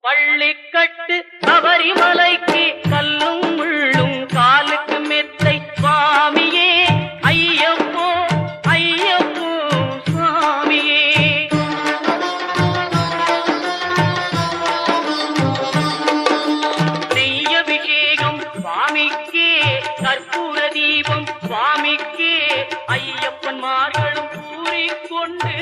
பள்ளிக்கட்டு சபரிமலைக்கு கல்லும் முள்ளும் காலுக்கு மெத்தை சுவாமியே ஐயப்போ ஐயப்போ சுவாமியே. நெய்யபிஷேகம் சுவாமிக்கே கற்பூர தீபம் சுவாமிக்கே ஐயப்பன் மார்களும் கூறிக்கொண்டு